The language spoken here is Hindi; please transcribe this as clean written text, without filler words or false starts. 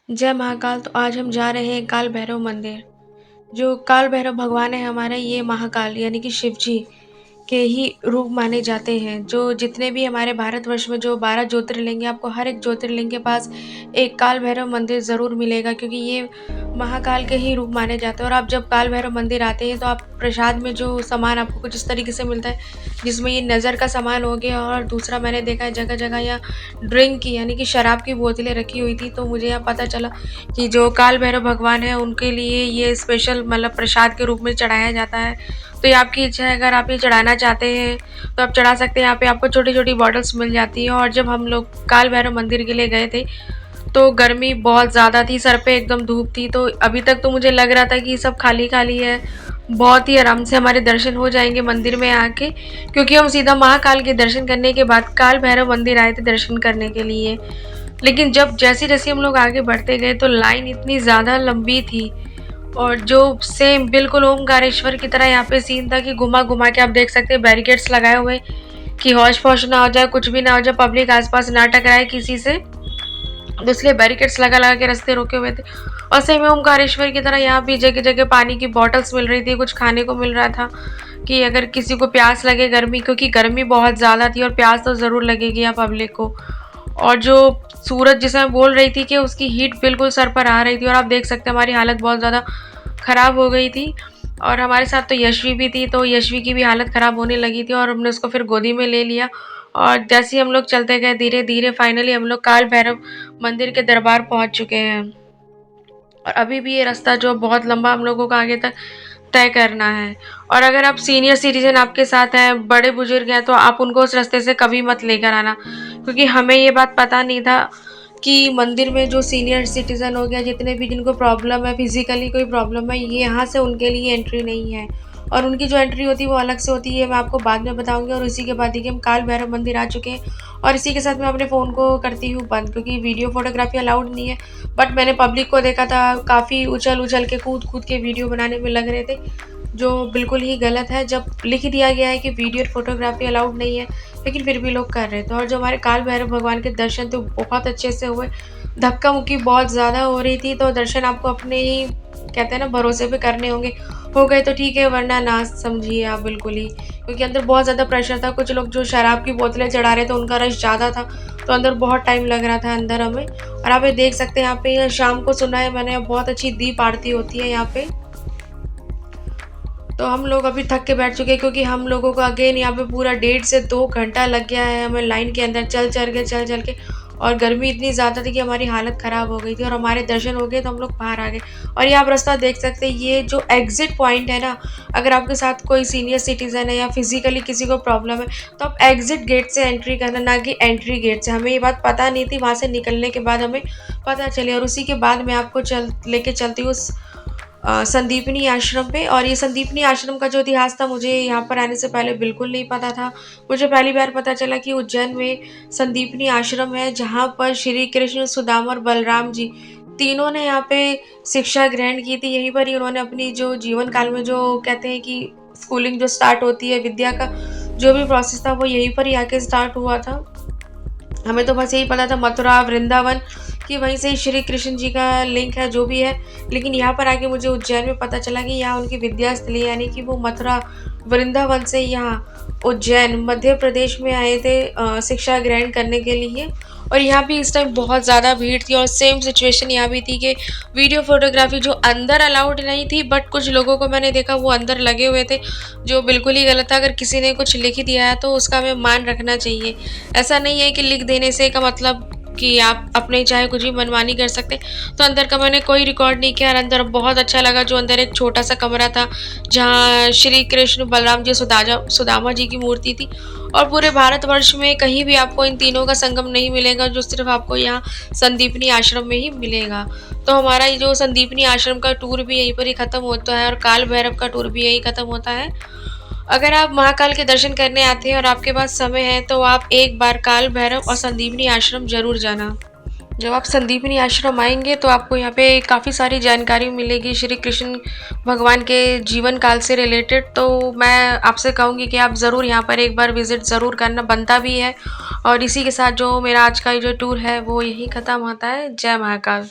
जय महाकाल। तो आज हम जा रहे हैं काल भैरव मंदिर। जो काल भैरव भगवान है हमारे, ये महाकाल यानी कि शिव जी के ही रूप माने जाते हैं। जो जितने भी हमारे भारतवर्ष में जो 12 ज्योतिर्लिंग है, आपको हर एक ज्योतिर्लिंग के पास एक काल भैरव मंदिर ज़रूर मिलेगा, क्योंकि ये महाकाल के ही रूप माने जाते हैं। और आप जब काल भैरव मंदिर आते हैं तो आप प्रसाद में जो सामान आपको कुछ इस तरीके से मिलता है, जिसमें ये नज़र का सामान हो गया, और दूसरा मैंने देखा है जगह जगह यहाँ ड्रिंक की यानी कि शराब की बोतलें रखी हुई थी। तो मुझे यहाँ पता चला कि जो काल भैरव भगवान है उनके लिए ये स्पेशल मतलब प्रसाद के रूप में चढ़ाया जाता है। तो ये आपकी इच्छा है, अगर आप ये चढ़ाना चाहते हैं तो आप चढ़ा सकते हैं। यहाँ पे आपको छोटी छोटी बॉटल्स मिल जाती है। और जब हम लोग काल भैरव मंदिर के लिए गए थे तो गर्मी बहुत ज़्यादा थी, सर पे एकदम धूप थी। तो अभी तक तो मुझे लग रहा था कि सब खाली खाली है, बहुत ही आराम से हमारे दर्शन हो जाएंगे मंदिर में आके, क्योंकि हम सीधा महाकाल के दर्शन करने के बाद काल भैरव मंदिर आए थे दर्शन करने के लिए। लेकिन जब जैसे जैसे हम लोग आगे बढ़ते गए तो लाइन इतनी ज़्यादा लंबी थी, और जो सेम बिल्कुल ओमकारेश्वर की तरह यहाँ पे सीन था कि घुमा घुमा के आप देख सकते हैं बैरिकेड्स लगाए हुए कि हौश पौश ना हो जाए, कुछ भी ना हो जाए, पब्लिक आसपास ना टकराए किसी से। तो इसलिए बैरिकेड्स लगा लगा के रास्ते रोके हुए थे। और सेम ओमकारेश्वर की तरह यहाँ भी जगह जगह पानी की बॉटल्स मिल रही थी, कुछ खाने को मिल रहा था कि अगर किसी को प्यास लगे गर्मी, क्योंकि गर्मी बहुत ज़्यादा थी और प्यास तो ज़रूर लगेगी यहाँ पब्लिक को। और जो सूरज जिसे मैं बोल रही थी कि उसकी हीट बिल्कुल सर पर आ रही थी, और आप देख सकते हैं हमारी हालत बहुत ज़्यादा ख़राब हो गई थी। और हमारे साथ तो यशवी भी थी, तो यशवी की भी हालत ख़राब होने लगी थी, और हमने उसको फिर गोदी में ले लिया। और जैसे ही हम लोग चलते गए धीरे धीरे फाइनली हम लोग काल भैरव मंदिर के दरबार पहुंच चुके हैं। और अभी भी ये रास्ता जो बहुत लंबा हम लोगों को आगे तक तय करना है। और अगर आप सीनियर सिटीजन आपके साथ हैं, बड़े बुजुर्ग हैं, तो आप उनको उस रास्ते से कभी मत लेकर आना, क्योंकि हमें ये बात पता नहीं था कि मंदिर में जो सीनियर सिटीजन हो गया, जितने भी जिनको प्रॉब्लम है, फिजिकली कोई प्रॉब्लम है, ये यहाँ से उनके लिए एंट्री नहीं है। और उनकी जो एंट्री होती है वो अलग से होती है, मैं आपको बाद में बताऊंगी। और इसी के बाद देखिए हम काल भैरव मंदिर आ चुके हैं। और इसी के साथ मैं अपने फ़ोन को करती हूँ बंद, क्योंकि वीडियो फोटोग्राफी अलाउड नहीं है। बट मैंने पब्लिक को देखा था काफ़ी उछल उछल के कूद कूद के वीडियो बनाने में लग रहे थे, जो बिल्कुल ही गलत है। जब लिख दिया गया है कि वीडियो फोटोग्राफी अलाउड नहीं है, लेकिन फिर भी लोग कर रहे थे। और जो हमारे काल भैरव भगवान के दर्शन थे बहुत अच्छे से हुए। धक्का मुक्की बहुत ज़्यादा हो रही थी, तो दर्शन आपको अपने ही कहते हैं ना भरोसे पे करने होंगे। हो गए तो ठीक है, वरना ना समझिए आप बिल्कुल ही, क्योंकि अंदर बहुत ज़्यादा प्रेशर था। कुछ लोग जो शराब की बोतलें चढ़ा रहे थे उनका रश ज़्यादा था, तो अंदर बहुत टाइम लग रहा था अंदर हमें। और आप ये देख सकते हैं यहाँ पे शाम को सुना है मैंने बहुत अच्छी दीप आरती होती है यहाँ पे। तो हम लोग अभी थक के बैठ चुके हैं, क्योंकि हम लोगों को अगेन यहाँ पे पूरा 1.5 से 2 घंटा लग गया है हमें लाइन के अंदर चल चल के। और गर्मी इतनी ज़्यादा थी कि हमारी हालत ख़राब हो गई थी। और हमारे दर्शन हो गए तो हम लोग बाहर आ गए। और ये आप रास्ता देख सकते हैं, ये जो एग्जिट पॉइंट है ना, अगर आपके साथ कोई सीनियर सिटीज़न है या फिजिकली किसी को प्रॉब्लम है, तो आप एग्जिट गेट से एंट्री करना, ना कि एंट्री गेट से। हमें ये बात पता नहीं थी, वहाँ से निकलने के बाद हमें पता चली। और उसी के बाद मैं आपको लेके चलती हूँ उस संदीपनी आश्रम पे। और ये संदीपनी आश्रम का जो इतिहास था, मुझे यहाँ पर आने से पहले बिल्कुल नहीं पता था। मुझे पहली बार पता चला कि उज्जैन में संदीपनी आश्रम है, जहाँ पर श्री कृष्ण, सुदामा और बलराम जी तीनों ने यहाँ पे शिक्षा ग्रहण की थी। यहीं पर ही उन्होंने अपनी जो जीवन काल में जो कहते हैं कि स्कूलिंग जो स्टार्ट होती है, विद्या का जो भी प्रोसेस था वो यहीं पर ही आके स्टार्ट हुआ था। हमें तो बस यही पता था मथुरा वृंदावन कि वहीं से ही श्री कृष्ण जी का लिंक है जो भी है। लेकिन यहाँ पर आके मुझे उज्जैन में पता चला कि यहाँ उनकी विद्या स्थली, यानी कि वो मथुरा वृंदावन से यहाँ उज्जैन मध्य प्रदेश में आए थे शिक्षा ग्रहण करने के लिए। और यहाँ भी इस टाइम बहुत ज़्यादा भीड़ थी। और सेम सिचुएशन यहाँ भी थी कि वीडियो फोटोग्राफी जो अंदर अलाउड नहीं थी, बट कुछ लोगों को मैंने देखा वो अंदर लगे हुए थे, जो बिल्कुल ही गलत था। अगर किसी ने कुछ लिख दिया है तो उसका हमें मान रखना चाहिए। ऐसा नहीं है कि लिख देने से का मतलब कि आप अपने चाहे कुछ भी मनमानी कर सकते। तो अंदर का मैंने कोई रिकॉर्ड नहीं किया। और अंदर बहुत अच्छा लगा, जो अंदर एक छोटा सा कमरा था जहाँ श्री कृष्ण, बलराम जी, सुदामा जी की मूर्ति थी। और पूरे भारतवर्ष में कहीं भी आपको इन तीनों का संगम नहीं मिलेगा, जो सिर्फ आपको यहाँ संदीपनी आश्रम में ही मिलेगा। तो हमारा ये जो संदीपनी आश्रम का टूर भी यहीं पर ही ख़त्म होता है, और काल भैरव का टूर भी यहीं ख़त्म होता है। अगर आप महाकाल के दर्शन करने आते हैं और आपके पास समय है, तो आप एक बार काल भैरव और संदीपनी आश्रम जरूर जाना। जब आप संदीपनी आश्रम आएंगे तो आपको यहाँ पे काफ़ी सारी जानकारी मिलेगी श्री कृष्ण भगवान के जीवन काल से रिलेटेड। तो मैं आपसे कहूँगी कि आप ज़रूर यहाँ पर एक बार विज़िट ज़रूर करना, बनता भी है। और इसी के साथ जो मेरा आज का ये जो टूर है वो यही ख़त्म होता है। जय महाकाल।